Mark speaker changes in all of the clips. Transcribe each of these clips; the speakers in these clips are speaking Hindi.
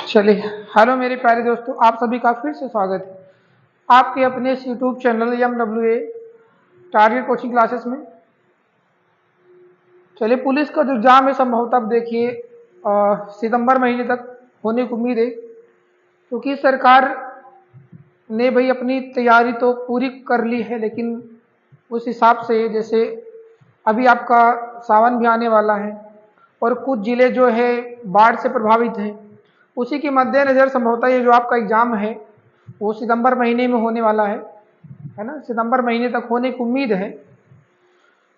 Speaker 1: चलिए, हेलो मेरे प्यारे दोस्तों, आप सभी का फिर से स्वागत है आपके अपने इस YouTube channel MWA target coaching classes में। चलिए, पुलिस का जो एग्जाम है संभवतः अब देखिए सितंबर महीने तक होने की उम्मीद है, क्योंकि सरकार ने भाई अपनी तैयारी तो पूरी कर ली है, लेकिन उस हिसाब से जैसे अभी आपका सावन भी आने वाला है और कुछ जिले जो है बाढ़ से प्रभावित हैं, उसी के मद्देनज़र संभवतः ये जो आपका एग्ज़ाम है वो सितंबर महीने में होने वाला है ना। सितंबर महीने तक होने की उम्मीद है,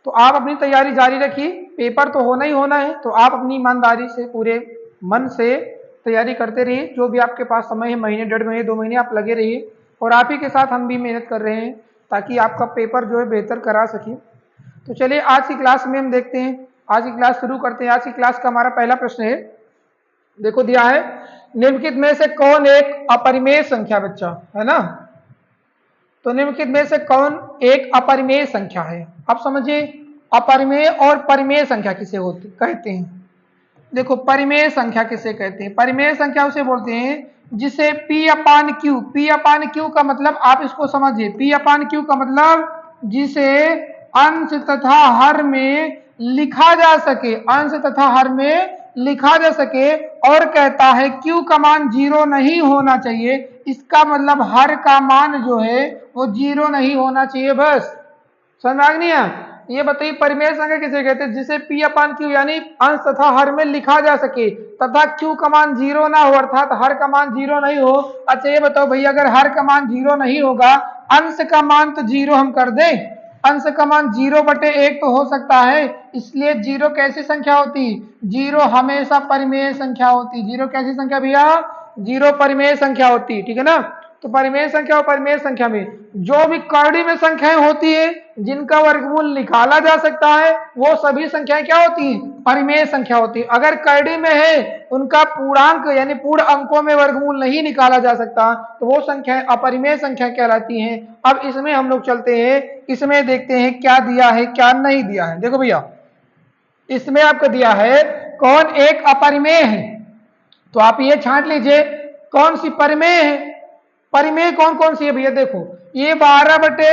Speaker 1: तो आप अपनी तैयारी जारी रखिए। पेपर तो होना ही होना है, तो आप अपनी ईमानदारी से पूरे मन से तैयारी करते रहिए। जो भी आपके पास समय है, महीने, 1.5 महीने, 2 महीने, आप लगे रहिए और आप ही के साथ हम भी मेहनत कर रहे हैं ताकि आपका पेपर जो है बेहतर करा सकें। तो चलिए, आज की क्लास में हम देखते हैं, आज की क्लास शुरू करते हैं। आज की क्लास का हमारा पहला प्रश्न है, देखो दिया है, निम्नलिखित में से कौन एक अपरिमेय संख्या बच्चा है ना। तो निम्नलिखित में से कौन एक अपरिमेय संख्या है। अब समझिए, अपरिमेय और परिमेय संख्या किसे होती कहते हैं। देखो, परिमेय संख्या किसे कहते हैं। परिमेय संख्या उसे बोलते हैं जिसे P अपान क्यू का मतलब आप इसको समझिए। P अपान क्यू का मतलब जिसे अंश तथा हर में लिखा जा सके, अंश तथा हर में लिखा जा सके, और कहता है Q का मान 0 नहीं होना चाहिए। इसका मतलब हर का मान जो है वो 0 नहीं होना चाहिए। बस समझ नहीं है। ये बताइए, परिमेय संख्या किसे कहते हैं जिसे P अपान क्यू यानी अंश तथा हर में लिखा जा सके तथा Q का मान 0 ना हो, अर्थात हर का मान 0 नहीं हो। अच्छा ये बताओ भैया, अगर हर का मान 0 नहीं होगा, अंश का मान तो 0 हम कर दें। अंश का मान 0/1 तो हो सकता है, इसलिए 0 कैसी संख्या होती, 0 हमेशा परिमेय संख्या होती। 0 कैसी संख्या भैया, 0 परिमेय संख्या होती, ठीक है ना। तो परिमेय संख्या और परिमेय संख्या में जो भी कड़ी में संख्याएं होती है जिनका वर्गमूल निकाला जा सकता है, वो सभी संख्याएं क्या होती हैं, परिमेय संख्या होती है। अगर कड़ी में है, उनका पूर्णांक यानी पूर्ण अंकों में वर्गमूल नहीं निकाला जा सकता, तो वो संख्याएं अपरिमेय संख्या कहलाती हैं। अब इसमें हम लोग चलते हैं, इसमें देखते हैं क्या दिया है क्या नहीं दिया है। देखो भैया, इसमें आपको दिया है कौन एक अपरिमेय है, तो आप ये छांट लीजिए कौन सी परिमेय है। परिमेय कौन कौन सी है भैया, देखो ये 12 बटे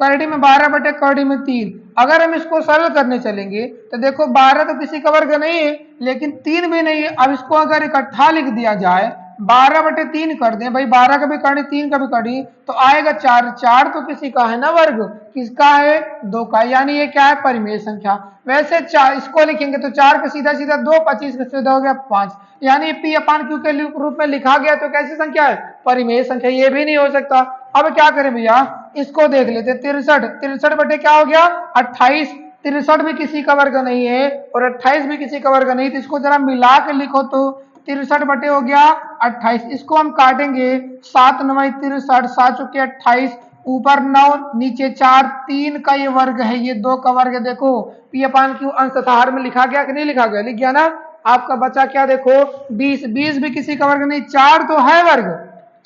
Speaker 1: करड़ी में 12 बटे करड़ी में 3। अगर हम इसको सरल करने चलेंगे तो देखो 12 तो किसी का वर्ग नहीं है, लेकिन 3 भी नहीं है। अब इसको अगर इकट्ठा लिख दिया जाए, 12/3 कर दें भाई, 12 का भी करड़ी 3 का भी करड़ी, तो आएगा 4। 4 तो किसी का है ना वर्ग, किसका है, 2 का, यानी ये क्या है, परिमेय संख्या। वैसे 4 इसको लिखेंगे तो 4 का सीधा सीधा 2, 25 का सीधा हो गया 5, यानी P अपान क्यू के रूप में लिखा गया, तो कैसी संख्या है, परिमेय संख्या। ये भी नहीं हो सकता। अब क्या करें भैया, इसको देख लेते। 63 बटे क्या हो गया, 28। 63 भी किसी का वर्ग नहीं है और 28 भी किसी का वर्ग नहीं, तो इसको जरा मिला के लिखो तो 63 बटे हो गया 28। इसको हम काटेंगे, 7 9 63, 7 चौके 28, ऊपर 9 नीचे 4, 3 का ये वर्ग है, ये 2 का वर्ग है। देखो P अपान क्यू अंश तथा हर में लिखा गया कि नहीं लिखा गया, लिख गया ना। आपका बचा क्या, देखो 20। 20 भी किसी का वर्ग नहीं, 4 तो है वर्ग,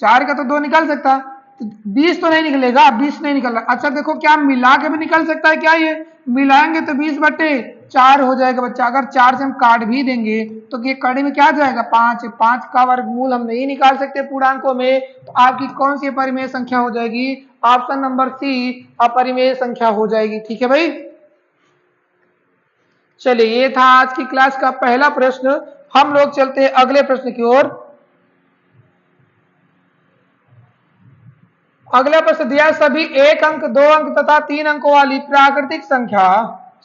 Speaker 1: 4 का तो 2 निकल सकता, तो 20 तो नहीं निकलेगा, 20 नहीं निकल रहा। अच्छा देखो, क्या मिला के भी निकल सकता है क्या, ये मिलाएंगे तो 20/4 हो जाएगा बच्चा। अगर 4 से हम काट भी देंगे तो ये कड़ी में क्या जाएगा, 5। 5 का वर्गमूल हम नहीं निकाल सकते पूर्णांकों में, तो आपकी कौन सी अपरिमेय संख्या हो जाएगी, ऑप्शन नंबर सी अपरिमेय संख्या हो जाएगी। ठीक है भाई। चलिए, ये था आज की क्लास का पहला प्रश्न। हम लोग चलते हैं अगले प्रश्न की ओर। अगला प्रश्न दिया, सभी 1 अंक 2 अंक तथा 3 अंकों वाली प्राकृतिक संख्या,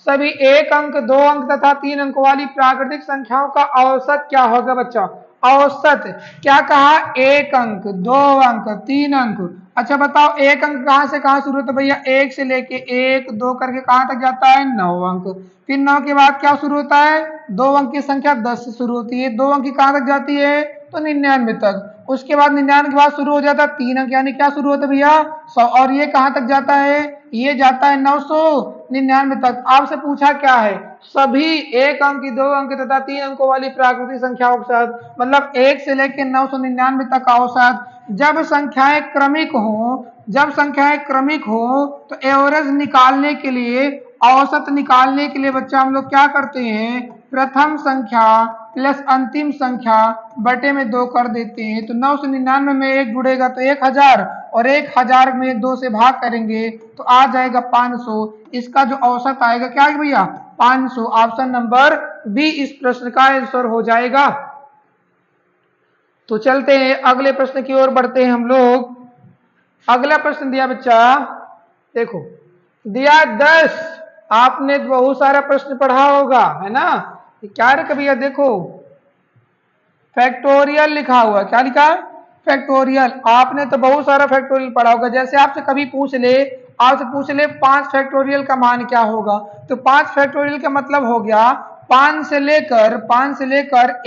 Speaker 1: सभी 1 अंक 2 अंक तथा 3 अंकों वाली प्राकृतिक संख्याओं का औसत क्या होगा बच्चा। औसत क्या कहा, 1 अंक 2 अंक 3 अंक। अच्छा बताओ, 1 अंक कहां से कहां शुरू होता है भैया, 1 से लेके 1 2 करके कहां तक जाता है, 9 अंक। फिर 9 के बाद क्या शुरू होता है, 2 अंक की संख्या 10 से शुरू होती है, 2 अंक की कहां तक जाती है, तो 99 तक। उसके बाद 99 के बाद शुरू हो जाता है 3 अंक, यानी क्या शुरू होता है भैया, 100। और ये कहां तक जाता है, ये जाता है 999 तक। आपसे पूछा क्या है, सभी 1 अंक 2 अंक तथा 3 अंकों वाली प्राकृतिक संख्याओं के साथ, मतलब 1 से लेकर 999 तक का औसत। जब संख्याएं क्रमिक हो, जब संख्याएं क्रमिक हो तो एवरेज निकालने के लिए, औसत निकालने के लिए बच्चा हम लोग क्या करते हैं, प्रथम संख्या प्लस अंतिम संख्या बटे में 2 कर देते हैं। तो 999 में 1 जुड़ेगा तो 1000 और 1000 में 2 से भाग करेंगे तो आ जाएगा 500। इसका जो औसत आएगा क्या आएगा भैया 500। ऑप्शन नंबर बी इस प्रश्न का आंसर हो जाएगा। तो चलते हैं अगले प्रश्न की ओर बढ़ते हैं हम लोग। अगला प्रश्न दिया बच्चा, देखो दिया 10। आपने बहुत सारा प्रश्न पढ़ा होगा है ना। क्या रे भैया देखो फैक्टोरियल लिखा हुआ, क्या लिखा है फैक्टोरियल। आपने तो बहुत सारा फैक्टोरियल पढ़ा होगा। जैसे आपसे कभी पूछ ले, आपसे पूछ ले 5 फैक्टोरियल का मान क्या होगा, तो 5 फैक्टोरियल का मतलब हो गया 5 से लेकर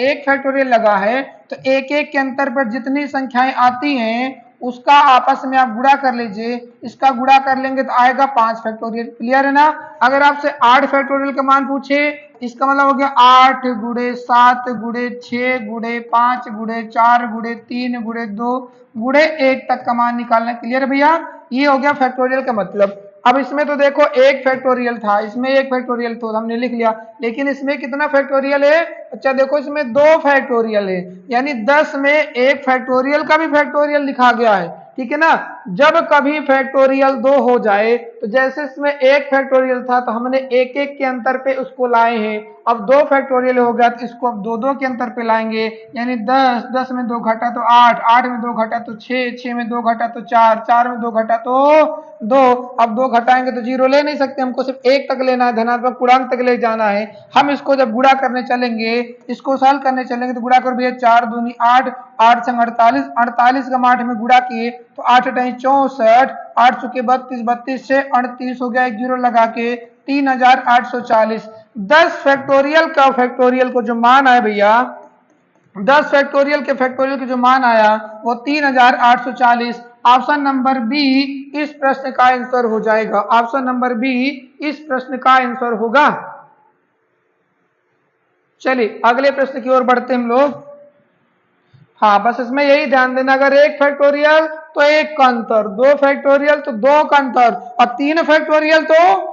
Speaker 1: 1 फैक्टोरियल लगा है तो एक एक के अंतर पर जितनी संख्याएं आती हैं उसका आपस में आप गुणा कर लीजिए। इसका गुणा कर लेंगे तो आएगा 5 फैक्टोरियल। क्लियर है ना। अगर आपसे 8 फैक्टोरियल का मान पूछे इसका मतलब हो गया 8 गुणे 7 गुणे 6 गुणे 5 गुणे 4 गुणे 3 गुणे 2 गुणे 1 तक का मान निकालना। क्लियर भैया, ये हो गया फैक्टोरियल का मतलब। अब इसमें तो देखो 1 फैक्टोरियल था, इसमें 1 फैक्टोरियल तो हमने लिख लिया, लेकिन इसमें कितना फैक्टोरियल है। अच्छा देखो इसमें 2 फैक्टोरियल है, यानी 10 में 1 फैक्टोरियल का भी फैक्टोरियल लिखा गया है। ठीक है ना। जब कभी फैक्टोरियल 2 हो जाए तो जैसे इसमें 1 फैक्टोरियल था तो हमने एक एक के अंतर पे उसको लाए हैं। अब 2 फैक्टोरियल हो गया तो इसको अब 2 के अंतर पे लाएंगे, यानी 10 में 2 घटा तो 8 में 2 घटा तो 6 में 2 घटा तो 4 में 2 घटा तो 2। अब 2 घटाएंगे तो 0 ले नहीं सकते, हमको सिर्फ 1 तक लेना है, धनात्मक पूर्णांक तक ले जाना है। हम इसको जब गुणा करने चलेंगे, इसको सॉल्व करने चलेंगे तो गुणा कर भैया 4 दूनी 8, 8 संग 48, 48 का 8 में गुणा किए तो 8 अठाई 64, 8 चुके 32, 32 से 38 हो गया, एक जीरो लगा के 3840। 10 फैक्टोरियल का फैक्टोरियल को जो मान आया भैया, 10 फैक्टोरियल के फैक्टोरियल के जो मान आया वो 3840। ऑप्शन नंबर बी इस प्रश्न का आंसर हो जाएगा। ऑप्शन नंबर बी इस प्रश्न का आंसर होगा। चलिए अगले प्रश्न की ओर बढ़ते हम लोग। हाँ बस इसमें यही ध्यान देना, अगर 1 फैक्टोरियल तो 1 का अंतर, 2 फैक्टोरियल तो 2 का अंतर, और 3 फैक्टोरियल तो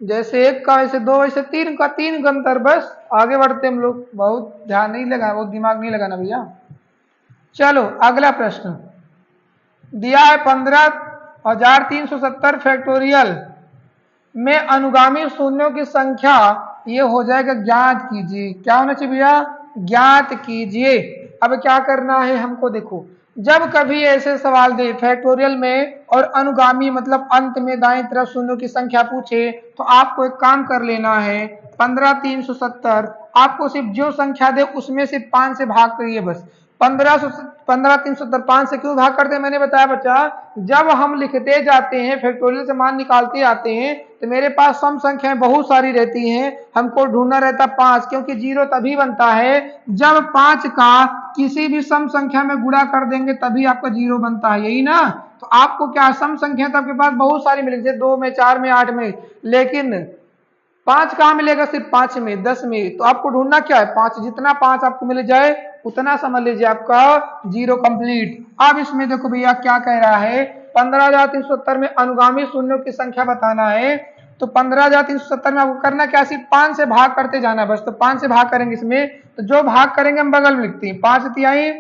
Speaker 1: जैसे 1 का वैसे 2 वैसे 3 का, 3 का अंतर। बस आगे बढ़ते हम लोग, बहुत ध्यान नहीं लगाना, बहुत दिमाग नहीं लगाना भैया। चलो अगला प्रश्न दिया है 15,370 फैक्टोरियल में अनुगामी शून्यों की संख्या ये हो जाएगा ज्ञात कीजिए। क्या होना चाहिए भैया ज्ञात कीजिए। अब क्या करना है हमको, देखो जब कभी ऐसे सवाल दे फैक्टोरियल में और अनुगामी मतलब अंत में दाएं तरफ शून्यों की संख्या पूछे तो आपको एक काम कर लेना है। 15,370 आपको सिर्फ जो संख्या दे उसमें से 5 से भाग करिए बस। 15,370 5 से क्यों भाग करते हैं मैंने बताया बच्चा, जब हम लिखते जाते हैं फैक्टोरियल से मान निकालते आते हैं तो मेरे पास सम संख्याएं बहुत सारी रहती हैं, हमको ढूंढना रहता 5, क्योंकि जीरो तभी बनता है जब 5 का किसी भी सम संख्या में गुणा कर देंगे तभी आपका जीरो बनता है, यही ना। तो आपको क्या सम संख्या तो आपके पास बहुत सारी मिलेगी, 2 में 4 में 8 में, लेकिन 5 कहाँ मिलेगा सिर्फ 5 में 10 में। तो आपको ढूंढना क्या है 5, जितना 5 आपको मिल जाए उतना समझ लीजिए आपका जीरो कंप्लीट। अब इसमें देखो भैया क्या कह रहा है, 15,370 में अनुगामी शून्यों की संख्या बताना है। तो 15,370 में आपको करना क्या, सिर्फ 5 से भाग करते जाना है बस। तो 5 से भाग करेंगे इसमें, तो जो भाग करेंगे हम बगल में लिखते हैं, 5 तिहाई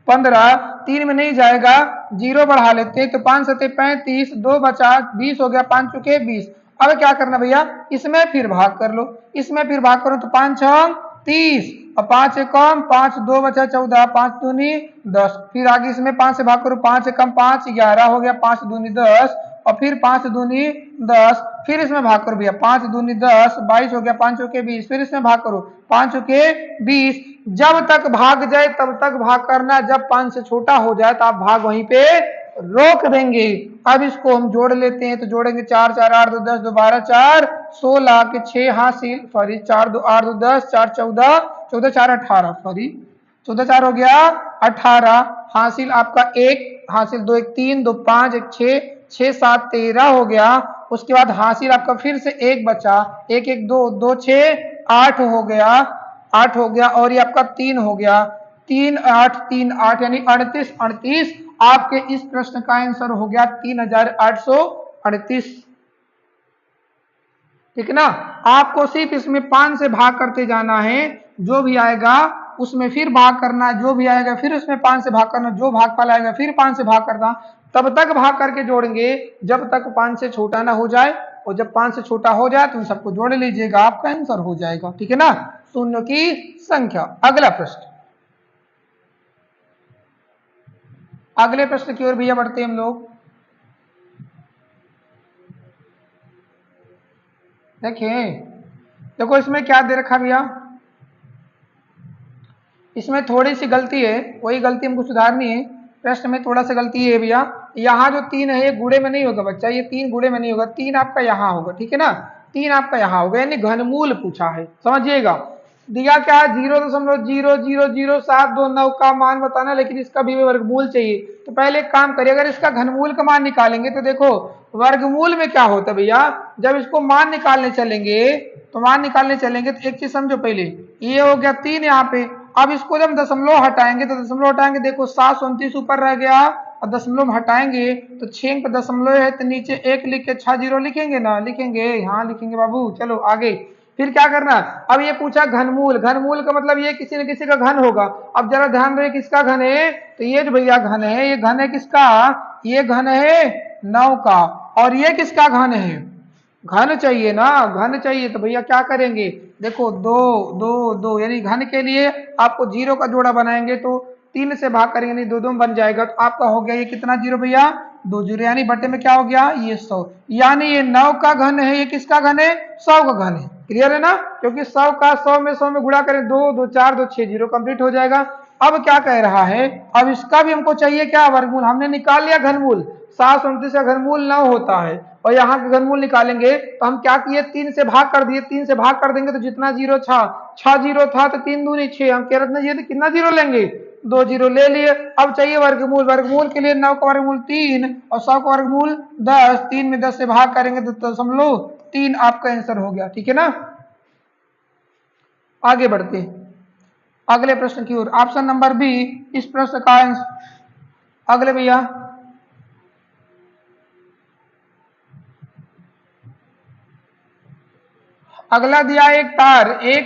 Speaker 1: 15, 3 में नहीं जाएगा, जीरो बढ़ा लेते हैं तो 5 सते 35, 2 बचा 20 हो गया, 5 चुके 20। अब क्या करना भैया इसमें फिर भाग कर लो, इसमें फिर भाग करो तो 5 6 30 और 5 से कम 5, 2 बचा 14, 5 दूनी 10। फिर आगे इसमें 5 से भाग करो, 5 से कम 5 11 हो गया, 5 दूनी 10 और फिर 5 दूनी 10। फिर इसमें भाग करो भैया, 5 दूनी 10 22 हो गया, 5 चौके 20। फिर इसमें भाग करो 5 चौके 20। जब तक भाग जाए तब तक भाग करना, जब 5 से छोटा हो जाए तो आप भाग वहीं पे रोक देंगे। अब इसको हम जोड़ लेते हैं, तो जोड़ेंगे 4 4 8 2 10 2 12 4 16 के 6 हासिल, सॉरी 4 2 8 2 10 4 14 14 4 18, सॉरी 14 4 हो गया 18 हासिल, आपका 1 हासिल 2 1 3 2 5 1 6 6 7 13 हो गया। उसके बाद हासिल आपका फिर से 1 बचा, 1 1 2 2 6 8 हो गया, 8 हो गया और ये आपका 3 हो गया, 3 8 3 8 यानी 38 38। आपके इस प्रश्न का आंसर हो गया 3,838। ठीक है ना। आपको सिर्फ इसमें 5 से भाग करते जाना है, जो भी आएगा उसमें फिर भाग करना, जो भी आएगा फिर उसमें 5 से भाग करना, जो भागफल आएगा फिर 5 से भाग करना, तब तक भाग करके जोड़ेंगे जब तक 5 से छोटा ना हो जाए, और जब 5 से छोटा हो जाए तो उन सबको जोड़ लीजिएगा, आपका आंसर हो जाएगा। ठीक है ना, शून्य की संख्या। अगला प्रश्न, अगले प्रश्न की ओर भैया बढ़ते हैं हम लोग। देखिए, देखो इसमें क्या दे रखा भैया, इसमें थोड़ी सी गलती है, वही गलती हमको सुधारनी है। प्रश्न में थोड़ा सा गलती है भैया, यहाँ जो 3 है ये गुणे में नहीं होगा बच्चा, ये 3 गुणे में नहीं होगा, 3 आपका यहाँ होगा। ठीक है ना, 3 आपका यहाँ होगा, यानी घनमूल पूछा है, समझिएगा। दिया क्या है, 0.0000729 का मान बताना, लेकिन इसका भी वर्गमूल चाहिए। तो पहले एक काम करिए, अगर इसका घनमूल का मान निकालेंगे तो देखो वर्गमूल में क्या होता है भैया, जब इसको मान निकालने चलेंगे तो मान निकालने चलेंगे तो एक चीज समझो, पहले ये हो गया 3 यहाँ पे, अब इसको जब दशमलव हटाएंगे तो दशमलव हटाएंगे, देखो 729 ऊपर रह गया, और दशमलव हटाएंगे तो 6 पे दशमलव है तो नीचे 1 लिख के 6 जीरो लिखेंगे ना, लिखेंगे, हाँ लिखेंगे बाबू। चलो आगे, फिर क्या करना, अब ये पूछा घनमूल, घनमूल का मतलब ये किसी न किसी का घन होगा। अब जरा ध्यान रहे किसका घन है, तो ये जो भैया घन है, ये घन है किसका, ये घन है 9 का, और ये किसका घन है, घन चाहिए ना, घन चाहिए, तो भैया क्या करेंगे, देखो 2 2 2, यानी घन के लिए आपको जीरो का जोड़ा बनाएंगे तो 3 से भाग करेंगे, नहीं 2 2 में बन जाएगा, तो आपका हो गया ये कितना जीरो भैया, 2 जीरो, यानी बटे में क्या हो गया, ये 100, यानी ये 9 का घन है, ये किसका घन है, 100 का घन है। क्लियर है ना, क्योंकि 100 का 100 में गुणा करें, 2 2 4 2 6 जीरो कंप्लीट हो जाएगा। अब क्या कह रहा है, अब इसका भी हमको चाहिए क्या, वर्गमूल, हमने निकाल लिया घनमूल, 729 का घनमूल 9 होता है, और यहाँ का घनमूल निकालेंगे तो हम क्या किए, 3 से भाग कर दिए, 3 से भाग कर देंगे तो जितना जीरो था, 6 जीरो था तो 3 दूनी 6, हम कह रहे थे कितना जीरो लेंगे, 2 जीरो ले लिए। अब चाहिए वर्गमूल, वर्गमूल के लिए 9 का वर्गमूल 3 और 100 का वर्गमूल 10, 3 में 10 से भाग करेंगे तो 3 आपका आंसर हो गया। ठीक है ना, आगे बढ़ते अगले प्रश्न की ओर, ऑप्शन नंबर बी इस प्रश्न का आंसर। अगले भैया, अगला दिया एक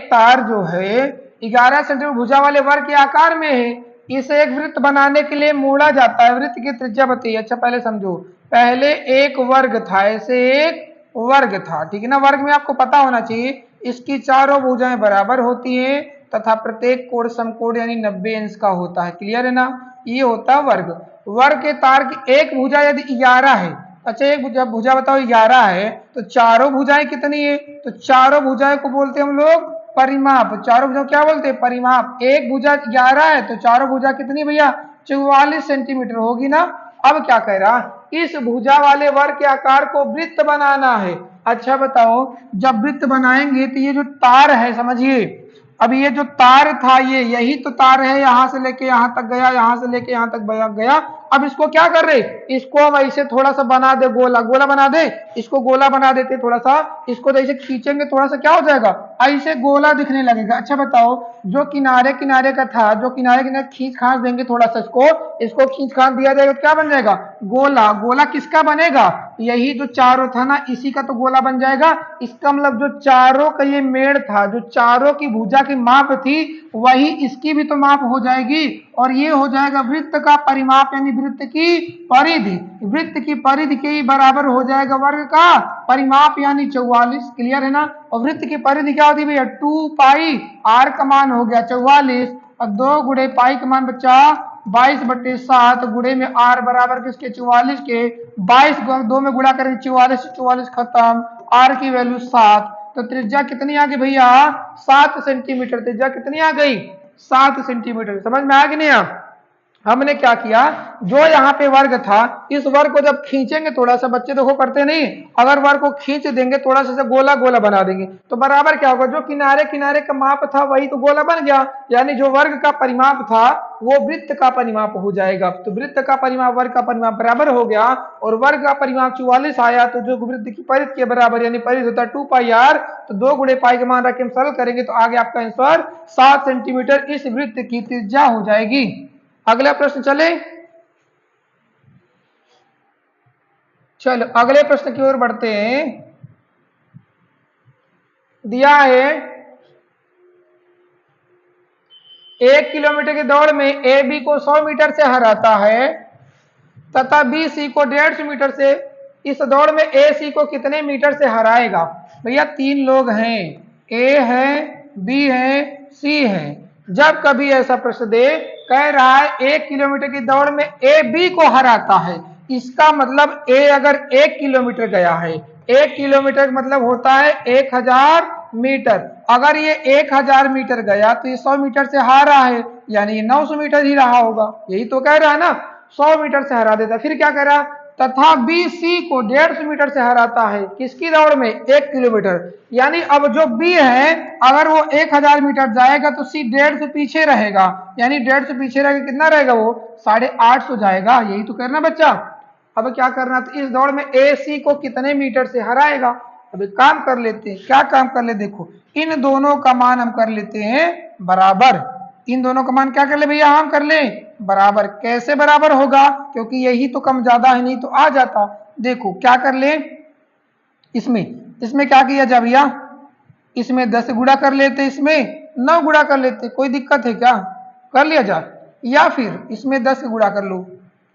Speaker 1: तार जो है 11 सेंटीमीटर भुजा वाले वर्ग के आकार में है, इसे एक वृत्त बनाने के लिए मोड़ा जाता है, वृत्त की त्रिज्या बताइए। अच्छा पहले समझो, पहले एक वर्ग था, ऐसे एक वर्ग था, ठीक है ना, वर्ग में आपको पता होना चाहिए इसकी चारों भुजाएं बराबर होती हैं तथा प्रत्येक कोण समकोण यानी 90 अंश का होता है। क्लियर है ना, ये होता है वर्ग। वर्ग के तार की एक भुजा यदि 11 है, अच्छा एक भुजा बताओ 11 है, तो चारों भुजाएं कितनी है, तो चारों भुजाएं को बोलते हैं हम लोग परिमाप, चारों भुजा क्या बोलते हैं, परिमाप। एक भुजा 11 है तो चारों भुजा कितनी भैया, 44 सेंटीमीटर होगी ना। अब क्या कह रहा, इस भुजा वाले वर्ग के आकार को वृत्त बनाना है। अच्छा बताओ, जब वृत्त बनाएंगे तो ये जो तार है, समझिए, अब ये जो तार था ये यही तो तार है, यहां से लेके यहां तक गया, यहां से लेके यहां तक गया। अब इसको क्या कर रहे, इसको हम ऐसे थोड़ा सा बना दे, गोला गोला बना दे, इसको गोला बना देते थोड़ा सा, इसको तो ऐसे खींचेंगे थोड़ा सा, क्या हो जाएगा, ऐसे गोला दिखने लगेगा। अच्छा बताओ, जो किनारे किनारे का था, जो किनारे किनारे खींच खांच देंगे थोड़ा सा, इसको खींच खांच दिया जाएगा, क्या बन जाएगा, गोला। गोला किसका बनेगा, यही जो चारों था ना, इसी का तो गोला बन जाएगा। इसका मतलब जो चारों का ये मेड़ था, जो चारों की भुजा की माप थी, वही इसकी भी तो माप हो जाएगी, और ये हो जाएगा वृत्त का परिमाप, यानी वृत्त की परिधि। वृत्त की परिधि के बराबर हो जाएगा वर्ग का परिमाप, यानी 44। क्लियर है ना, और वृत्त की परिधि क्या होती है भैया, 2 पाई, आर का मान हो गया 44, और 2 गुणे पाई का मान बच्चा 22/7 गुणे में आर बराबर किसके, 44 के, 22 2 में गुणा करेंगे 44, 44 खत्म, आर की वैल्यू 7, तो त्रिज्या कितनी आ गई भैया, 7 सेंटीमीटर। त्रिज्या कितनी आ गई, 7 सेंटीमीटर। समझ में आ गई नहीं आप, हमने क्या किया, जो यहाँ पे वर्ग था, इस वर्ग को जब खींचेंगे थोड़ा सा, बच्चे देखो करते नहीं, अगर वर्ग को खींच देंगे थोड़ा सा गोला गोला बना देंगे तो बराबर क्या होगा, जो किनारे किनारे का माप था वही तो गोला बन गया, यानी जो वर्ग का परिमाप था वो वृत्त का परिमाप हो जाएगा। तो वृत्त का परिमाप वर्ग का परिमाप बराबर हो गया, और वर्ग का परिमाप 44 आया, तो जो वृत्त की परिधि के बराबर यानी परिधि होता है 2 पाई आर, तो 2 गुणे पाई का मान रख के हम सरल करेंगे तो आगे आपका आंसर 7 सेंटीमीटर इस वृत्त की त्रिज्या हो जाएगी। अगला प्रश्न चले, चलो अगले प्रश्न की ओर बढ़ते हैं। दिया है 1 किलोमीटर की दौड़ में ए बी को 100 मीटर से हराता है तथा बी सी को 150 मीटर से, इस दौड़ में ए सी को कितने मीटर से हराएगा। भैया 3 लोग हैं, ए है, बी है, सी है। जब कभी ऐसा प्रश्न दे, कह रहा है 1 किलोमीटर की दौड़ में ए बी को हराता है, इसका मतलब ए अगर 1 किलोमीटर गया है, 1 किलोमीटर मतलब होता है 1000 मीटर। अगर ये 1000 मीटर गया तो ये 100 मीटर से हारा है, यानी ये 900 मीटर ही रहा होगा। यही तो कह रहा है ना, 100 मीटर से हरा देता। फिर क्या कह रहा, तथा बी सी को 150 मीटर से हराता है, किसकी दौड़ में, 1 किलोमीटर। यानी अब जो बी है अगर वो 1000 मीटर जाएगा तो सी 150 पीछे रहेगा, यानी 150 पीछे रहेगा, कितना रहेगा वो 850 जाएगा। यही तो करना बच्चा। अब क्या करना, तो इस दौड़ में ए सी को कितने मीटर से हराएगा। अब एक काम कर लेते हैं, क्या काम कर ले, देखो इन दोनों का मान हम कर लेते हैं बराबर। इन दोनों का मान क्या कर ले भैया, हम कर ले बराबर। कैसे बराबर होगा, क्योंकि यही तो कम ज्यादा है, नहीं तो आ जाता। देखो क्या कर ले, इसमें क्या किया जाए भैया, इसमें 10 गुणा कर लेते, इसमें 9 गुणा कर लेते, कोई दिक्कत है क्या, कर लिया जाए। या फिर इसमें 10 गुणा कर लो,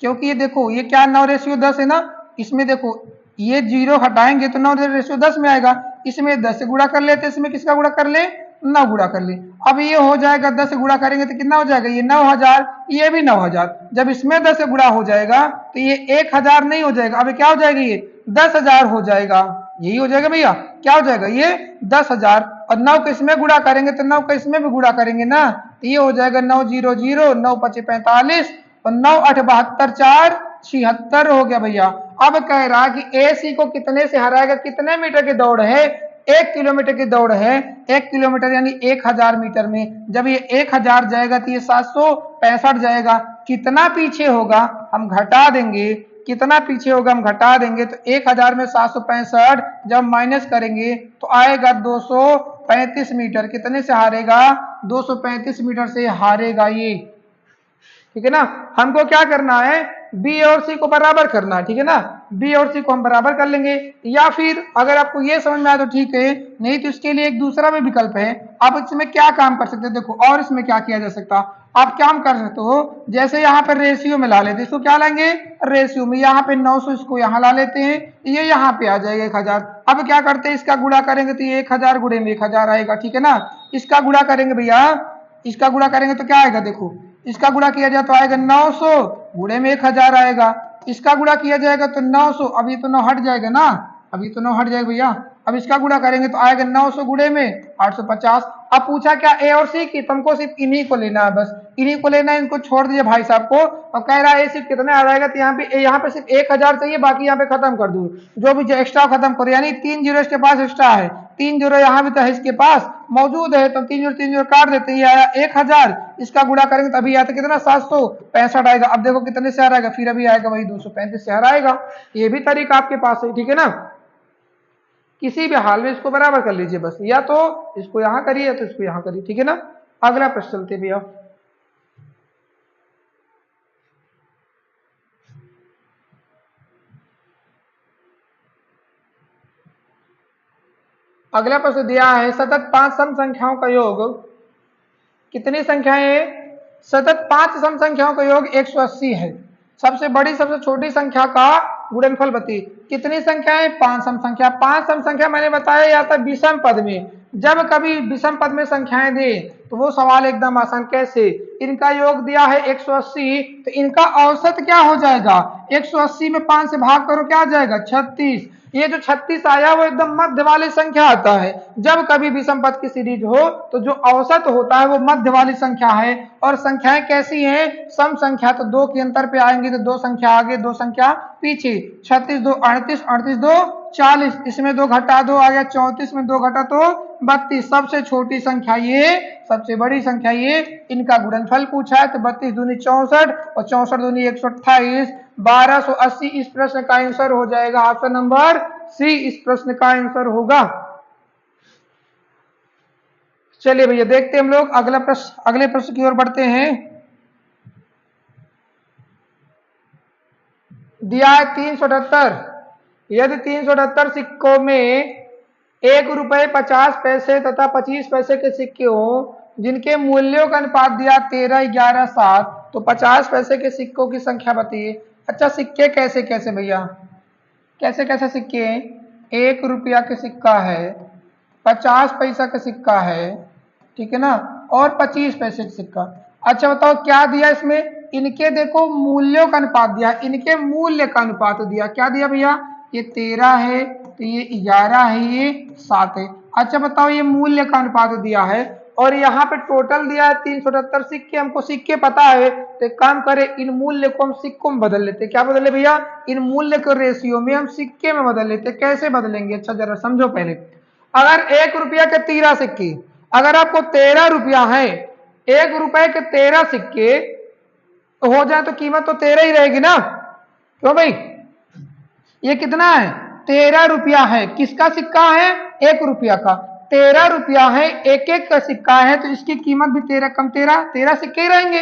Speaker 1: क्योंकि ये देखो ये क्या 9:10 है ना, इसमें देखो ये 0 हटाएंगे तो 9:10 में आएगा। इसमें 10 गुणा कर लेते, इसमें किसका गुणा कर ले, 9 गुणा कर ले। अब ये हो जाएगा 10 गुणा करेंगे तो कितना हो जाएगा, ये 9000, ये भी 9000। जब इसमें 10 गुणा हो जाएगा तो ये 1000 नहीं हो जाएगा, अब क्या हो जाएगा, ये 10,000 हो जाएगा। यही हो जाएगा भैया, क्या हो जाएगा, ये 10,000। और 9 को इसमें गुणा करेंगे तो 9 को इसमें भी गुणा करेंगे ना, तो ये हो जाएगा 900, 9 5 45 और 9 8 72 4 76 हो गया भैया। अब कह रहा कि ए सी को कितने से हराएगा, कितने मीटर की दौड़ है, 1 किलोमीटर की दौड़ है। 1 किलोमीटर यानी 1000 मीटर में जब ये 1000 जाएगा तो ये 765 जाएगा। कितना पीछे होगा हम घटा देंगे, कितना पीछे होगा हम घटा देंगे, तो 1000 में 765 जब माइनस करेंगे तो आएगा 235 मीटर। कितने से हारेगा, 235 मीटर से हारेगा ये। ठीक है ना, हमको क्या करना है, बी और सी को बराबर करना है। ठीक है ना, बी और सी को हम बराबर कर लेंगे। या फिर अगर आपको ये समझ में आए तो ठीक है, नहीं तो इसके लिए एक दूसरा भी विकल्प है। आप इसमें क्या काम कर सकते हैं, देखो और इसमें क्या किया जा सकता, आप क्या कर सकते हो, जैसे यहाँ पर रेशियो में ला लेते, इसको क्या लाएंगे, रेशियो में, यहाँ पे 900 इसको यहाँ ला लेते हैं, ये यहाँ पे आ जाएगा 1000। अब क्या करते हैं, इसका गुणा करेंगे तो ये 1000 गुणे में 1000 आएगा। ठीक है ना, इसका गुणा करेंगे भैया, इसका गुणा करेंगे तो क्या आएगा, देखो इसका गुणा किया जाए तो आएगा 900 गुणे में 1000 आएगा। इसका गुणा किया जाएगा तो 900, अब ये तो 9 हट जाएगा ना, अब ये तो 9 हट जाएगा भैया। अब इसका गुणा करेंगे तो आएगा 900 गुणे में 850। अब पूछा क्या ए और सी की, तुमको सिर्फ इन्हीं को लेना है, बस इन्हीं को लेना है, इनको छोड़ दीजिए भाई साहब को। और कह रहा है ए सिर्फ कितने आ जाएगा, तो यहाँ पे सिर्फ 1000 चाहिए, बाकी यहाँ पे खत्म कर दूं, जो भी एक्स्ट्रा खत्म करो, यानी 3 जीरो इसके पास एक्स्ट्रा है, 3 जीरो यहाँ भी तो है इसके पास मौजूद है, तो 3 जीरो काट देते हैं, आया 1000। इसका गुणा करेंगे तो अभी आता कितना 765 आएगा। अब देखो कितने से हराएगा, फिर अभी आएगा वही 235 से हराएगा। ये भी तरीका आपके पास है। ठीक है ना, किसी भी हाल में इसको बराबर कर लीजिए बस, या तो इसको यहां करिए या तो इसको यहां करिए। ठीक है ना, अगला प्रश्न चलते भैया। अगला प्रश्न दिया है, सतत 5 सम संख्याओं का योग, कितनी संख्याएं, सतत 5 सम संख्याओं का योग 180 है। सबसे बड़ी सबसे छोटी संख्या का गुणनफल बताइए। कितनी संख्याएं, 5 सम संख्या। 5 सम संख्या मैंने बताया जाता है विषम पद में। जब कभी विषम पद में संख्याएं दे तो वो सवाल एकदम आसान, कैसे, इनका योग दिया है 180, तो इनका औसत क्या हो जाएगा, 180 में 5 से भाग करो क्या आ जाएगा 36। ये जो 36 आया वो एकदम मध्य वाली संख्या आता है। जब कभी विषम पद की सीरीज हो तो जो औसत होता है वो मध्य वाली संख्या है। और संख्याएं कैसी हैं, सम संख्या, तो 2 के अंतर पे आएंगी तो 2 संख्या आगे 2 संख्या पीछे। 36 2 38, 38 2 40, इसमें 2 घटा 2 आ गया 34, में 2 घटा तो 32। सबसे छोटी संख्या ये, सबसे बड़ी संख्या ये, इनका गुणनफल पूछा है तो 32 दूनी 64 और 64 दूनी 128, 1280 इस प्रश्न का आंसर हो जाएगा। ऑप्शन नंबर सी इस प्रश्न का आंसर होगा। चलिए भैया देखते हैं हम लोग अगला प्रश्न, अगले प्रश्न की ओर बढ़ते हैं। दिया है 378, यदि 378 सिक्कों में ₹1.50 तथा 25 पैसे के सिक्के हों जिनके मूल्यों का अनुपात दिया 13, 11, 7, तो 50 पैसे के सिक्कों की संख्या बताइए। अच्छा, सिक्के कैसे कैसे भैया, कैसे कैसे सिक्के हैं? ₹1 के सिक्का है, 50 पैसा का सिक्का है, ठीक है ना, और 25 पैसे का सिक्का। अच्छा बताओ क्या दिया इसमें? इनके देखो मूल्यों का अनुपात दिया, इनके मूल्य का अनुपात दिया। क्या दिया भैया? ये 13 है, तो ये 11 है, ये 7 है। अच्छा बताओ ये मूल्य का अनुपात दिया है और यहाँ पे टोटल दिया है 378 सिक्के। हमको सिक्के पता है तो एक काम करें, इन मूल्य को हम सिक्कों में बदल लेते। क्या बदले भैया? इन मूल्य को रेशियो में हम सिक्के में बदल लेते। कैसे बदलेंगे? अच्छा जरा समझो पहले। अगर ₹1 के 13 सिक्के, अगर आपको ₹13 है, ₹1 के 13 सिक्के तो हो जाए तो कीमत तो 13 ही रहेगी ना। क्यों भाई? ये कितना है? ₹13 है। किसका सिक्का है? ₹1 का। ₹13 है, एक एक का सिक्का है, तो इसकी कीमत भी 13 कम 13, 13 सिक्के ही रहेंगे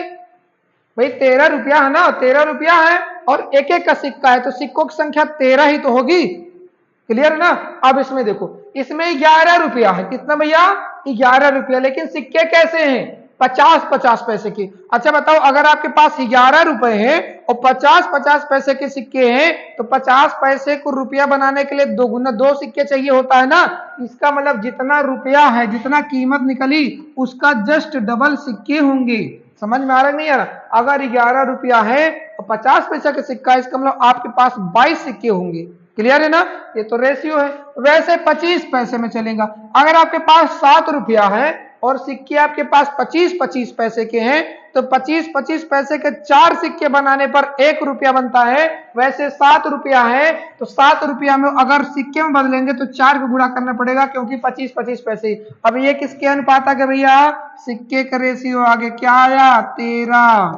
Speaker 1: भाई। ₹13 है ना, ₹13 है और एक एक का सिक्का है, तो सिक्कों की संख्या 13 ही तो होगी। क्लियर है ना? अब इसमें देखो, इसमें ₹11 है। कितना भैया? ₹11। लेकिन सिक्के कैसे हैं? 50-50 पैसे के। अच्छा बताओ, अगर आपके पास ₹11 है और 50-50 पैसे के सिक्के हैं, तो 50 पैसे को रुपया बनाने के लिए दो सिक्के चाहिए होता है ना। इसका मतलब जितना रुपया है, जितना कीमत निकली, उसका जस्ट डबल सिक्के होंगे। समझ में आ रहा नहीं आ रहा? अगर ₹11 है और 50 पैसा का सिक्का है, इसका मतलब आपके पास 22 सिक्के होंगे। क्लियर है ना? ये तो रेशियो है। वैसे 25 पैसे में चलेगा। अगर आपके पास ₹7 है और सिक्के आपके पास 25-25 पैसे के हैं, तो 25-25 पैसे के 4 सिक्के बनाने पर ₹1 बनता है। वैसे ₹7 है, तो ₹7 में अगर सिक्के में बदलेंगे तो 4 को गुणा करना पड़ेगा, क्योंकि 25-25 पैसे। अब ये किसके अनुपात आ गया भैया? सिक्के का रेशियो आगे क्या आया? 13,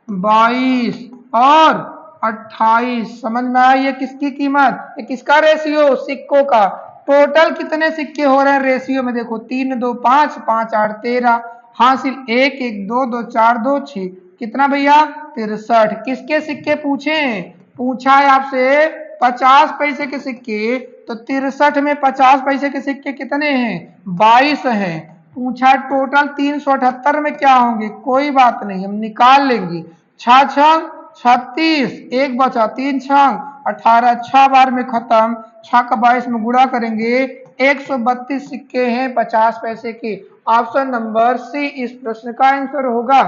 Speaker 1: 22 और 28। समझ में आया? ये किसकी कीमत? ये किसका रेशियो? सिक्कों का। टोटल कितने सिक्के हो रहे हैं रेशियो में? देखो 3, 2, 5, 5, 8, 13, हासिल 1, 1, 2, 2, 4, 2, 6। कितना भैया? 63। किसके सिक्के पूछे? पूछा है आपसे 50 पैसे के सिक्के, तो 63 में 50 पैसे के सिक्के कितने हैं? 22 हैं। पूछा टोटल 378 में क्या होंगे? कोई बात नहीं, हम निकाल लेंगे। 6 36, एक बचा, 3 छंग 18, 6 बार में खत्म, 6 का 22 में गुणा करेंगे। 132 सिक्के हैं 50 पैसे के। ऑप्शन नंबर सी इस प्रश्न का आंसर होगा।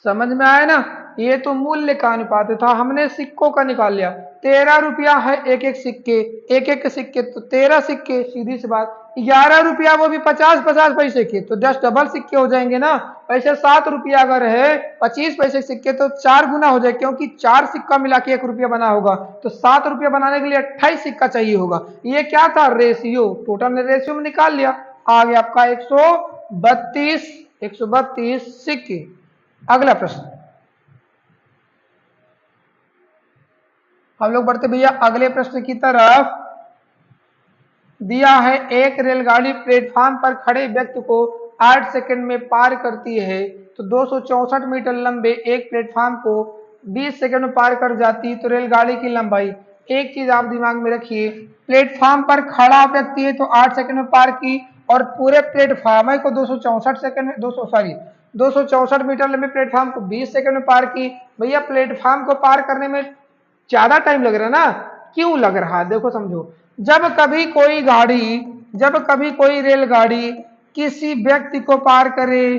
Speaker 1: समझ में आया ना? ये तो मूल्य का अनुपात था, हमने सिक्कों का निकाल लिया। ₹13 है, एक एक सिक्के, एक एक सिक्के तो 13 सिक्के, सीधी सी बात। ₹11 वो भी 50-50 पैसे के, तो जस्ट डबल सिक्के हो जाएंगे ना। वैसे ₹7 अगर है 25 पैसे सिक्के, तो 4 गुना हो जाए, क्योंकि 4 सिक्का मिला के ₹1 बना होगा, तो ₹7 बनाने के लिए 28 सिक्का चाहिए होगा। ये क्या था? रेशियो। टोटल ने रेशियो में निकाल लिया। आ गया आपका 132 सिक्के। अगला प्रश्न हम लोग बढ़ते भैया अगले प्रश्न की तरफ। दिया है एक रेलगाड़ी प्लेटफार्म पर खड़े व्यक्ति को 8 सेकंड में पार करती है, तो 264 मीटर लंबे एक प्लेटफार्म को 20 सेकंड में पार कर जाती है, तो रेलगाड़ी की लंबाई। एक चीज आप दिमाग में रखिए, प्लेटफार्म पर खड़ा व्यक्ति है तो 8 सेकंड में पार की, और पूरे प्लेटफार्म को 264 सेकंड में 264 मीटर लंबे प्लेटफार्म को 20 सेकंड में पार की। भैया प्लेटफार्म को पार करने में ज्यादा टाइम लग रहा है ना। क्यों लग रहा है? देखो समझो, जब कभी कोई रेलगाड़ी किसी व्यक्ति को पार करे,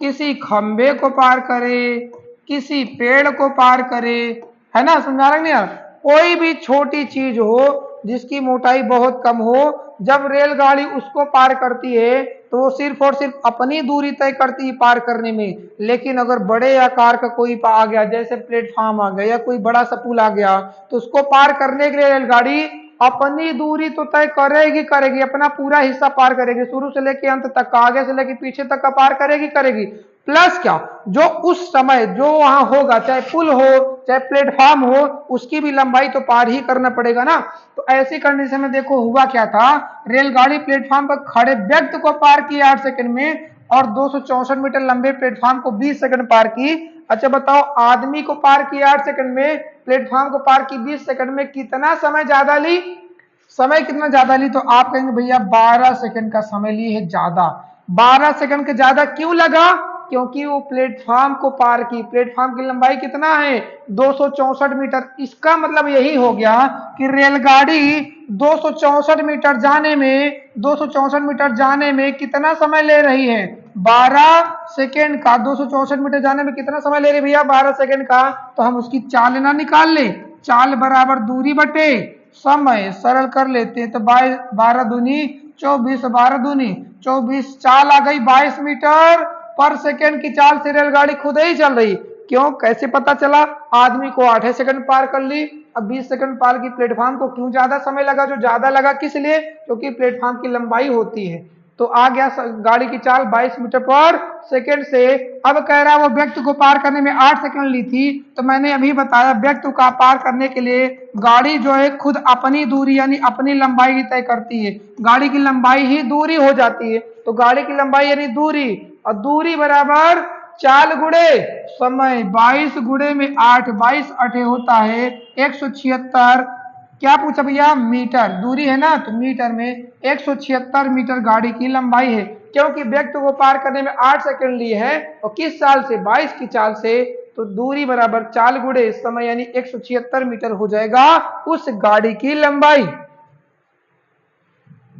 Speaker 1: किसी खंबे को पार करे, किसी पेड़ को पार करे, है ना, समझा रहे नहीं यार? कोई भी छोटी चीज हो जिसकी मोटाई बहुत कम हो, जब रेलगाड़ी उसको पार करती है तो वो सिर्फ और सिर्फ अपनी दूरी तय करती है पार करने में। लेकिन अगर बड़े आकार का कोई आ गया, जैसे प्लेटफार्म आ गया या कोई बड़ा सा पुल आ गया, तो उसको पार करने के लिए रेलगाड़ी अपनी दूरी तो तय करेगी करेगी, अपना पूरा हिस्सा पार करेगी, शुरू से लेके अंत तक, आगे से लेके पीछे तक का पार करेगी करेगी। प्लस क्या, जो उस समय जो वहां होगा, चाहे पुल हो चाहे प्लेटफॉर्म हो, उसकी भी लंबाई तो पार ही करना पड़ेगा ना। तो ऐसी कंडीशन में देखो हुआ क्या था, रेलगाड़ी प्लेटफॉर्म पर खड़े व्यक्ति को पार की 8 सेकंड में, और 264 मीटर लंबे प्लेटफॉर्म को 20 सेकंड पार की। अच्छा बताओ, आदमी को पार की 8 सेकंड में, प्लेटफॉर्म को पार की 20 सेकंड में, कितना समय ज्यादा ली? समय कितना ज्यादा ली, तो आप कहेंगे भैया 12 सेकंड का समय ली है ज्यादा। 12 सेकंड के ज्यादा क्यों लगा, क्योंकि वो प्लेटफॉर्म को पार की। प्लेटफॉर्म की लंबाई कितना है, 264 मीटर। इसका मतलब यही हो गया कि रेलगाड़ी 264 मीटर जाने में 264 मीटर जाने में कितना समय ले रही है, 12 सेकेंड का। 264 मीटर जाने में कितना समय ले रही है भैया, 12 सेकेंड का। तो हम उसकी चाल ना निकाल ले, चाल बराबर दूरी बटे समय, सरल कर लेते हैं। तो 12 दूनी 24, 12 दूनी 24, चाल आ गई 22 मीटर पर सेकेंड की चाल से रेलगाड़ी खुद ही चल रही। क्यों, कैसे पता चला, आदमी को 8 सेकंड पार कर ली। अब 20 सेकंड पार की प्लेटफॉर्म को क्यों ज्यादा समय लगा, जो ज्यादा लगा किस लिए, क्योंकि प्लेटफॉर्म की लंबाई होती है। तो आ गया गाड़ी की चाल 22 मीटर पर सेकेंड से। अब कह रहा है वो व्यक्ति को पार करने में 8 सेकंड ली थी। तो मैंने अभी बताया व्यक्ति का पार करने के लिए गाड़ी जो है खुद अपनी दूरी यानी अपनी लंबाई तय करती है। गाड़ी की लंबाई ही दूरी हो जाती है। तो गाड़ी की लंबाई यानी दूरी, और दूरी बराबर चाल गुणे समय। 22 गुणे में 8, 22 8 होता है 176। क्या पूछा भैया, मीटर दूरी है ना, तो मीटर में 176 मीटर गाड़ी की लंबाई है। क्योंकि व्यक्ति को पार करने में 8 सेकंड लिए है और किस चाल से, 22 की चाल से। तो दूरी बराबर चाल गुणे समय यानी 176 मीटर हो जाएगा उस गाड़ी की लंबाई।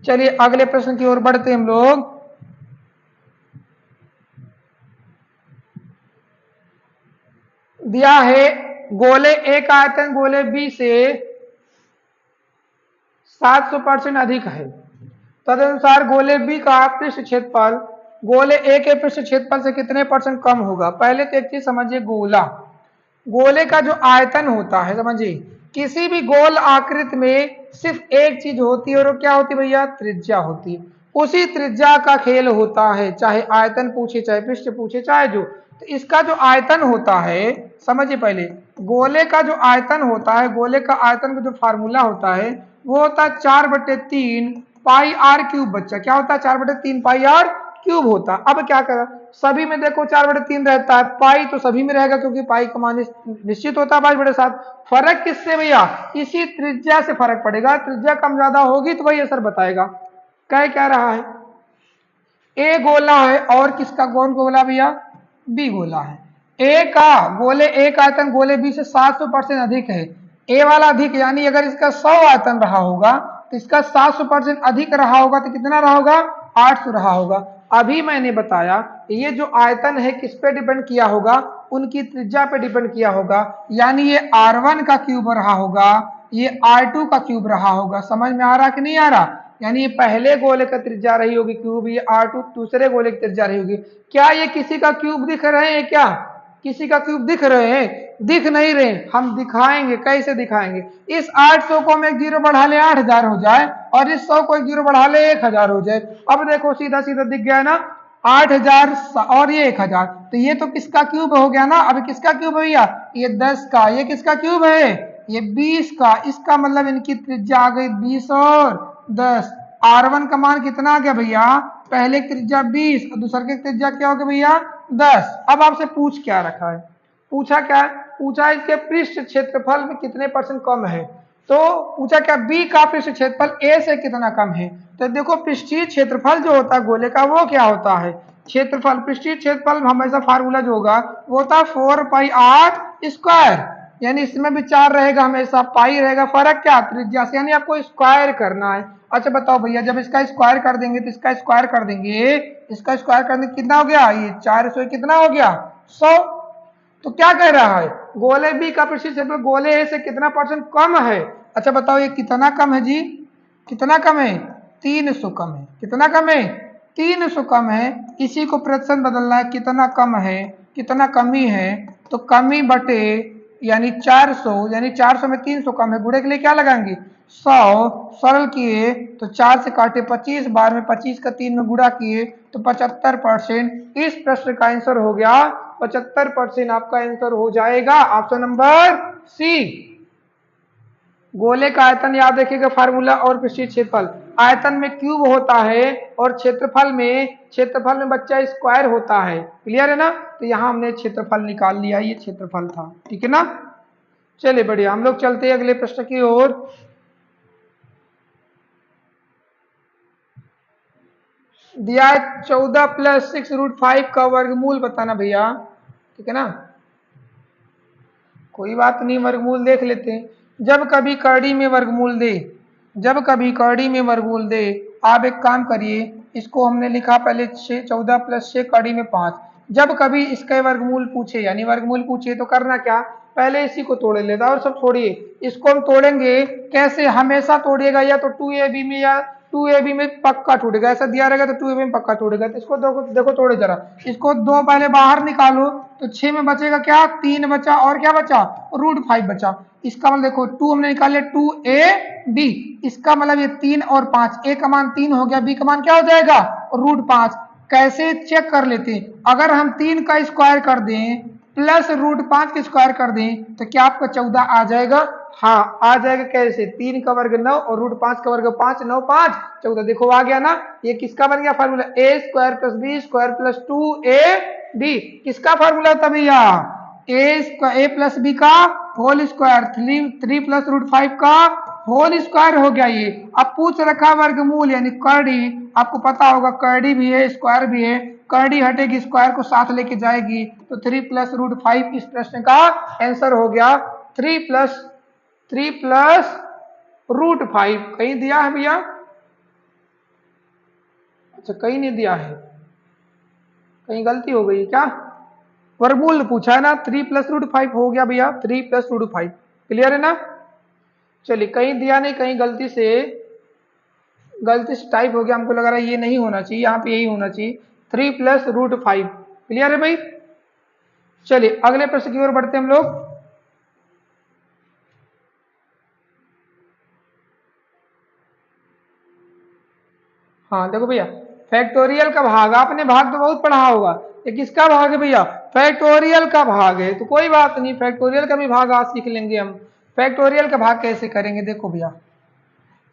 Speaker 1: चलिए अगले प्रश्न की ओर बढ़ते हम लोग। दिया है गोले ए का आयतन गोले बी से 700% अधिक है, तदनुसार गोले बी का पृष्ठ क्षेत्रफल गोले ए के पृष्ठ क्षेत्रफल से कितने परसेंट कम होगा। पहले तो एक चीज समझिए, गोला, गोले का जो आयतन होता है, समझिए किसी भी गोल आकृति में सिर्फ एक चीज होती है, और वो क्या होती है भैया, त्रिज्या होती है। उसी त्रिज्या का खेल होता है, चाहे आयतन पूछे चाहे पृष्ठ पूछे चाहे जो। तो इसका जो आयतन होता है, समझिए पहले गोले का जो आयतन होता है, गोले का आयतन का जो फार्मूला होता है वो होता है 4/3 पाई आर क्यूब। बच्चा क्या होता है, 4/3 पाई आर क्यूब होता। अब क्या करा, सभी में देखो 4/3 रहता है, पाई तो सभी में रहेगा क्योंकि पाई का मान निश्चित होता है 5/7। फर्क किससे भैया, इसी त्रिज्या से फर्क पड़ेगा। त्रिज्या कम ज्यादा होगी तो वही असर बताएगा। कह क्या रहा है, ए गोला है और किसका कौन गोला भैया, बी गोला है। ए का गोले ए का आयतन गोले बी से 700% अधिक है। ए वाला अधिक यानी अगर इसका 100 आयतन रहा होगा तो इसका 700% अधिक रहा होगा, तो कितना रहा होगा, 800 रहा होगा। अभी मैंने बताया ये जो आयतन है किस पे डिपेंड किया होगा, उनकी त्रिज्या पे डिपेंड किया होगा। यानी ये R1 का क्यूब रहा होगा, ये R2 का क्यूब रहा होगा। समझ में आ रहा कि नहीं आ रहा, यानी ये पहले गोले का त्रिज्या रही होगी क्यूब, ये R2 दूसरे गोले की त्रिज्या रही होगी। क्या ये किसी का क्यूब दिख रहे हैं, क्या किसी का क्यूब दिख रहे हैं, दिख नहीं रहे। हम दिखाएंगे, कैसे दिखाएंगे, इस 800 को हम एक जीरो बढ़ा ले 8000 हो जाए, और इस 100 को एक जीरो बढ़ा ले 1000 हो जाए। अब देखो सीधा सीधा दिख गया ना, 8000 और ये 1000, तो ये तो किसका क्यूब हो गया ना। अब किसका क्यूब है भैया, ये 10 का। ये किसका क्यूब है, ये 20 का। इसका मतलब इनकी त्रिज्या आ गई 20 और 10। R1 का मान कितना आ गया भैया, पहले की त्रिज्या 20 और दूसरे की त्रिज्या क्या हो गया भैया 10। अब आपसे पूछ क्या रखा है, पूछा क्या, पूछा इसके पृष्ठ क्षेत्रफल में कितने परसेंट कम है। तो पूछा क्या, बी का पृष्ठ क्षेत्रफल ए से कितना कम है। तो देखो पृष्ठीय क्षेत्रफल जो होता है गोले का वो क्या होता है, क्षेत्रफल, पृष्ठीय क्षेत्रफल हमेशा फार्मूला जो होगा वो होता है 4πr²। यानी इसमें भी 4 रहेगा, हमेशा पाई रहेगा। फर्क क्या, त्रिज्या से, यानी आपको स्क्वायर करना है। अच्छा बताओ भैया, जब इसका स्क्वायर कर देंगे तो इसका स्क्वायर कर देंगे, इसका स्क्वायर करने कितना हो गया, ये 400 कितना हो गया 100। तो क्या कह रहा है, गोले बी का पृष्ठीय क्षेत्रफल गोले ए से कितना परसेंट कम है। अच्छा बताओ ये कितना कम है जी, कितना कम है, 300 कम है। कितना कम है, 300 कम है। इसी को प्रतिशत बदलना है, कितना कम है, कितना कमी है। तो कमी बटे यानी 400, यानी 400 में 300 कम है, गुणे के लिए क्या लगाएंगे 100। सरल किए तो 4 से काटे 25, बार में 25 का 3 में गुणा किए तो 75%। इस प्रश्न का आंसर हो गया 75%। आपका आंसर हो जाएगा ऑप्शन नंबर सी। गोले का आयतन याद रखिएगा फार्मूला, और पृष्ठीय क्षेत्रफल, आयतन में क्यूब होता है और क्षेत्रफल में बच्चा स्क्वायर होता है। क्लियर है ना, तो यहां हमने क्षेत्रफल निकाल लिया, ये क्षेत्रफल था, ठीक है ना। चलिए बढ़िया, हम लोग चलते हैं अगले प्रश्न की ओर। दिया है 14 प्लस 6√5 का वर्गमूल बताना भैया, ठीक है ना। कोई बात नहीं, वर्गमूल देख लेते हैं। जब कभी कड़ी में वर्गमूल दे, जब कभी कड़ी में वर्गमूल दे, आप एक काम करिए, इसको हमने लिखा पहले 6, 14 प्लस 6 कड़ी में 5। जब कभी इसका वर्गमूल पूछे, यानी वर्गमूल पूछे, तो करना क्या, पहले इसी को तोड़ लेता, और सब छोड़िए, इसको हम तोड़ेंगे कैसे, हमेशा तोड़िएगा या तो 2ab में या 2ab में पक्का टूटेगा, ऐसा दिया रहेगा तो 2ab में पक्का टूटेगा। तो इसको देखो देखो तोड़े जरा, इसको 2 पहले बाहर निकालो, तो 6 में बचेगा क्या, 3 बचा, और क्या बचा, √5 बचा। इसका मतलब देखो 2 हमने निकाले 2ab, इसका मतलब ये 3 और 5, a का मान 3 हो गया, b का मान क्या हो जाएगा, √5। कैसे चेक कर लेते हैं, अगर हम 3 का स्क्वायर कर दें प्लस √5 का स्क्वायर कर दें तो क्या आपका 14 आ जाएगा, हाँ आ जाएगा। कैसे, 3 का वर्ग 9 और √5 का वर्ग 5, 9 5 14, देखो आ गया ना। ये किसका बन गया फार्मूला, a² + b² + 2ab, किसका फार्मूला था भैया, a + b का होल स्क्वायर, 3 + √5 का होल स्क्वायर हो गया ये। अब पूछ रखा वर्गमूल यानी करड़ी, आपको पता होगा करड़ी भी है स्क्वायर भी है, करड़ी हटेगी स्क्वायर को साथ लेके जाएगी, तो 3 + √5 इस प्रश्न का आंसर हो गया। 3 + √5 कहीं दिया है भैया, अच्छा कहीं नहीं दिया है, कहीं गलती हो गई क्या, वर्गमूल पूछा है ना, 3 + √5 हो गया भैया, 3 + √5, क्लियर है ना। चलिए कहीं दिया नहीं, कहीं गलती से टाइप हो गया, हमको लग रहा है ये नहीं होना चाहिए, यहाँ पे यही होना चाहिए, 3 + √5, क्लियर है भाई। चलिए अगले प्रश्न की ओर बढ़ते हैं हम लोग। हाँ देखो भैया, फैक्टोरियल का भाग, आपने भाग तो बहुत पढ़ा होगा, ये किसका भाग है भैया, फैक्टोरियल का भाग है, तो कोई बात नहीं, फैक्टोरियल का भी भाग आज सीख लेंगे हम। फैक्टोरियल का भाग कैसे करेंगे, देखो भैया,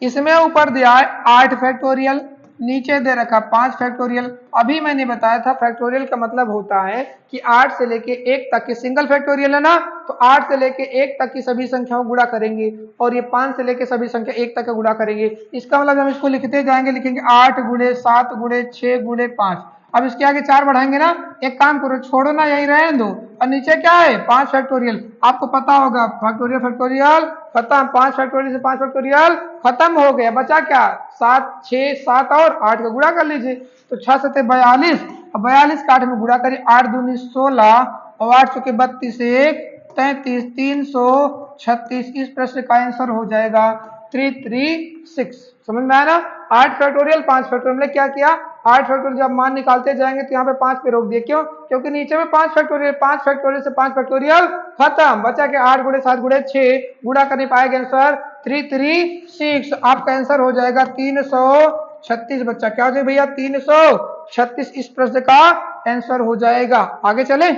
Speaker 1: इसमें ऊपर दिया है 8 फैक्टोरियल, नीचे दे रखा 5 फैक्टोरियल। अभी मैंने बताया था फैक्टोरियल का मतलब होता है कि 8 से लेके 1 तक के, सिंगल फैक्टोरियल है ना, तो 8 से लेके 1 तक की सभी संख्याओं गुणा करेंगे, और ये 5 से लेके सभी संख्या 1 तक का गुणा करेंगे। इसका मतलब हम इसको लिखते जाएंगे, लिखेंगे 8 × 7 × 6 × 5। अब इसके आगे 4 बढ़ाएंगे ना, एक काम करो छोड़ो ना, यही रहने दो, और नीचे क्या है 5 फैक्टोरियल, आपको पता होगा फैक्टोरियल फैक्टोरियल खत्म, 5 फैक्टोरियल से 5 फैक्टोरियल खत्म हो गया, बचा क्या 7, 6, 7 और 8 का गुणा कर लीजिए, तो 6 7 42, अब 42 का 8 में गुणा करिए, 8 दूनी 16 और 8 चौके 32, 1 33, 336, इस प्रश्न का आंसर हो जाएगा 336। समझ में आया ना, 8 फैक्टोरियल 5 फैक्टोरियल, हमने क्या किया, 8 फैक्टोरियल जब मान निकालते जाएंगे तो यहाँ पे 5 पे रोक दिए, क्यों, क्योंकि नीचे में 5 फैक्टोरियल, 5 फैक्टोरियल से 5 फैक्टोरियल खत्म, बचा के 8 × 7 × 6 गुणा करने पाएगा आंसर 336, आपका आंसर हो जाएगा 336 बच्चा, क्या हो जाएगा भैया 336, इस प्रश्न का आंसर हो जाएगा। आगे चले,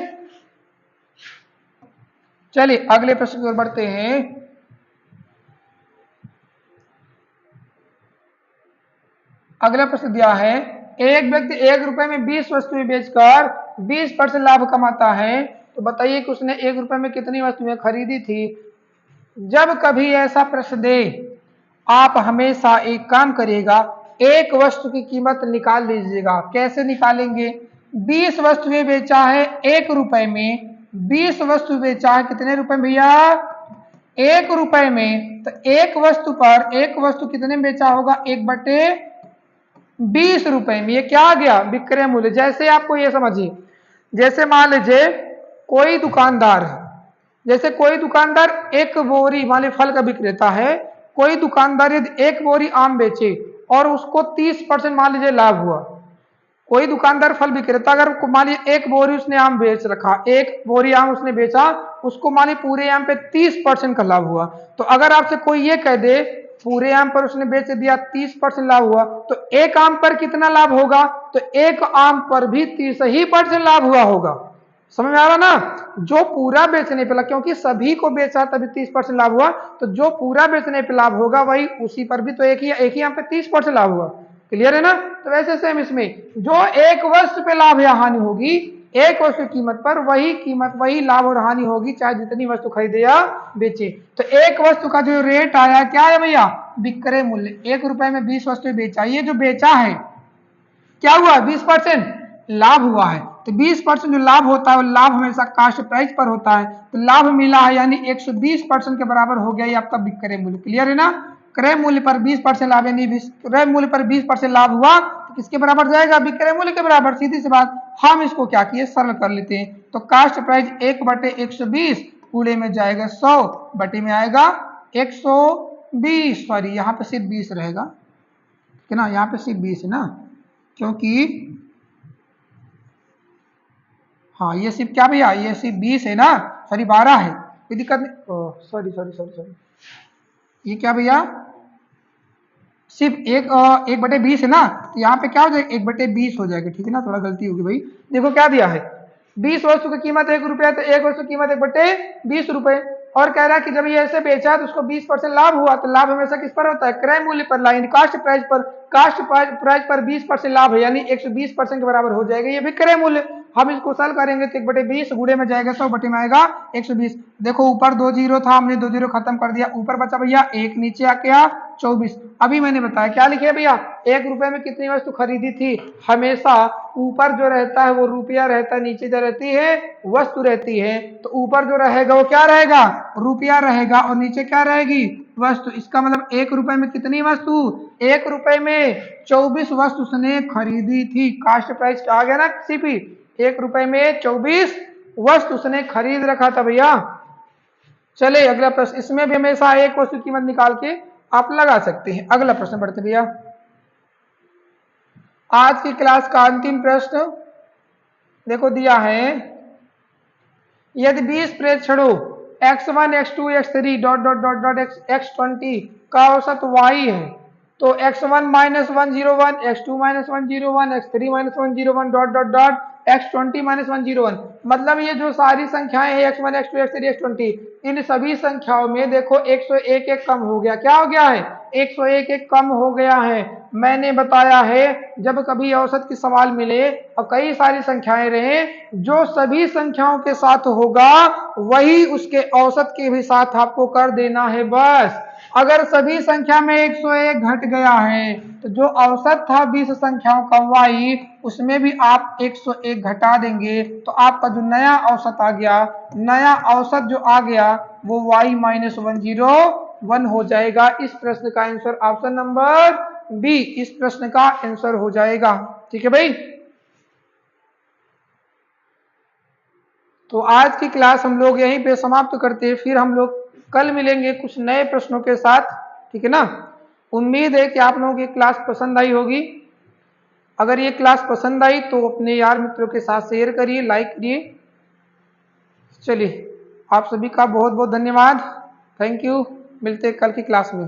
Speaker 1: चलिए अगले प्रश्न की ओर बढ़ते हैं। अगला प्रश्न दिया है, एक व्यक्ति 1 रुपए में 20 वस्तुएं बेचकर 20% लाभ कमाता है, तो बताइए कि उसने 1 रुपए में कितनी वस्तुएं खरीदी थी। जब कभी ऐसा प्रश्न दे, आप हमेशा एक काम करिएगा, एक वस्तु की कीमत निकाल लीजिएगा। कैसे निकालेंगे, 20 वस्तुएं बेचा है 1 रुपए में, 20 वस्तु बेचा है कितने रुपए भैया, 1 रुपए में, तो एक वस्तु पर, एक वस्तु कितने में बेचा होगा, 1/20 रुपए में, ये क्या आ गया विक्रय मूल्य। जैसे आपको ये समझिए, जैसे मान लीजिए कोई दुकानदार है, जैसे कोई दुकानदार एक बोरी, मान लीजिए फल का विक्रेता है, कोई दुकानदार यदि 1 बोरी आम बेचे और उसको 30% मान लीजिए लाभ हुआ, कोई दुकानदार फल विक्रेता अगर मान लीजिए 1 बोरी उसने आम बेच रखा, 1 बोरी आम उसने बेचा, उसको मान लीजिए पूरे आम पे 30% का लाभ हुआ, तो अगर आपसे कोई ये कह दे पूरे आम पर उसने बेच दिया 30% लाभ हुआ, तो एक आम पर कितना लाभ होगा, तो एक आम पर भी 30% लाभ हुआ होगा। समझ में आ रहा ना, जो पूरा बेचने पे, क्योंकि सभी को बेचा तभी 30% लाभ हुआ, तो जो पूरा बेचने पे लाभ होगा वही उसी पर भी तो एक ही यहाँ पे 30% लाभ हुआ, क्लियर है ना। तो वैसे सेम इसमें जो एक वस्तु पे लाभ या हानि होगी, एक वस्तु की कीमत पर वही कीमत, वही लाभ और हानि होगी, चाहे जितनी वस्तु खरीदे या बेचे। तो एक वस्तु का जो रेट आया क्या है भैया, विक्रय मूल्य, 1 रुपए में 20 वस्तु बेचा, ये जो बेचा है, क्या हुआ 20% लाभ हुआ है। तो 20% जो लाभ होता है वो लाभ हमेशा कास्ट प्राइस पर होता है। तो लाभ मिला है यानी 120% के बराबर हो गया ये आपका विक्रय मूल्य। क्लियर है ना? क्रय मूल्य पर 20% लाभ यानी क्रय मूल्य पर 20% लाभ हुआ तो किसके बराबर जाएगा? विक्रय मूल्य के बराबर। सीधी सी बात। हम इसको क्या किए सरल कर लेते हैं। तो कास्ट प्राइस 1/120 पूरे में जाएगा 100 बटे में आएगा 120। सॉरी यहाँ पे सिर्फ 20 रहेगा, ठीक है ना? यहाँ पे सिर्फ 20 है ना, क्योंकि हाँ ये सिर्फ क्या भैया, ये सिर्फ 20 है ना, सॉरी 12 है, कोई दिक्कत नहीं। सॉरी सॉरी सॉरी सॉरी, ये क्या भैया सिर्फ 1/20 है ना, तो यहाँ पे क्या हो जाएगा 1/20 हो जाएगा, ठीक है ना? थोड़ा गलती होगी भाई। देखो क्या दिया है 20 वस्तु की कीमत 1 रुपया, तो 1 वस्तु की कीमत 1/20 रुपए। और कह रहा है कि जब ये ऐसे बेचा तो उसको 20% लाभ हुआ। तो लाभ हमेशा किस पर होता है? क्रय मूल्य पर, लाइन कास्ट प्राइस पर। कास्ट प्राइस पर 20% लाभ है यानी 120% के बराबर हो जाएगा ये भी क्रय मूल्य। हम इसको सरल करेंगे तो 1/20 गुणे में जाएगा 100 बटे में आएगा 120। देखो ऊपर 2 जीरो था, हमने 2 जीरो खत्म कर दिया, ऊपर बचा भैया 1, नीचे आ गया 24। अभी मैंने बताया क्या लिखे भैया, 1 रुपए में कितनी वस्तु खरीदी थी? हमेशा ऊपर जो रहता है वो रुपया रहता है, नीचे जो रहती है वस्तु रहती है। तो ऊपर जो रहेगा वो क्या रहेगा? रुपया रहेगा, और नीचे क्या रहेगी? वस्तु। इसका मतलब 1 रुपए में कितनी वस्तु? 1 रुपए में 24 वस्तु उसने खरीदी थी। कास्ट प्राइस आ गया ना सीपी, 1 रुपए में 24 वस्तु उसने खरीद रखा था भैया। चले अगला प्रश्न, इसमें भी हमेशा एक वस्तु की कीमत निकाल के आप लगा सकते हैं। अगला प्रश्न पढ़ते भैया। आज की क्लास का अंतिम प्रश्न देखो दिया है, यदि 20 प्रेक्षणों x1 x2 x3 dot dot dot dot x20 का औसत y है तो x1 -101 x2 -101 x3 -101 dot dot dot x20 -101। मतलब ये जो सारी संख्याएं हैं x1 x2 x3 x20, इन सभी संख्याओं में देखो 101 एक कम हो गया। क्या हो गया है? 101 एक कम हो गया है। मैंने बताया है जब कभी औसत की सवाल मिले और कई सारी संख्याएं रहे, जो सभी संख्याओं के साथ होगा वही उसके औसत के भी साथ आपको कर देना है बस। अगर सभी संख्या में 101 घट गया है तो जो औसत था 20 संख्याओं का y, उसमें भी आप 101 घटा देंगे तो आपका जो नया औसत आ गया, नया औसत जो आ गया वो y-101 हो जाएगा। इस प्रश्न का आंसर ऑप्शन नंबर बी, इस प्रश्न का आंसर हो जाएगा। ठीक है भाई, तो आज की क्लास हम लोग यहीं पे समाप्त करते हैं, फिर हम लोग कल मिलेंगे कुछ नए प्रश्नों के साथ। ठीक है ना? उम्मीद है कि आप लोगों की क्लास पसंद आई होगी। अगर ये क्लास पसंद आई तो अपने यार मित्रों के साथ शेयर करिए, लाइक करिए। चलिए आप सभी का बहुत बहुत धन्यवाद, थैंक यू। मिलते हैं कल की क्लास में।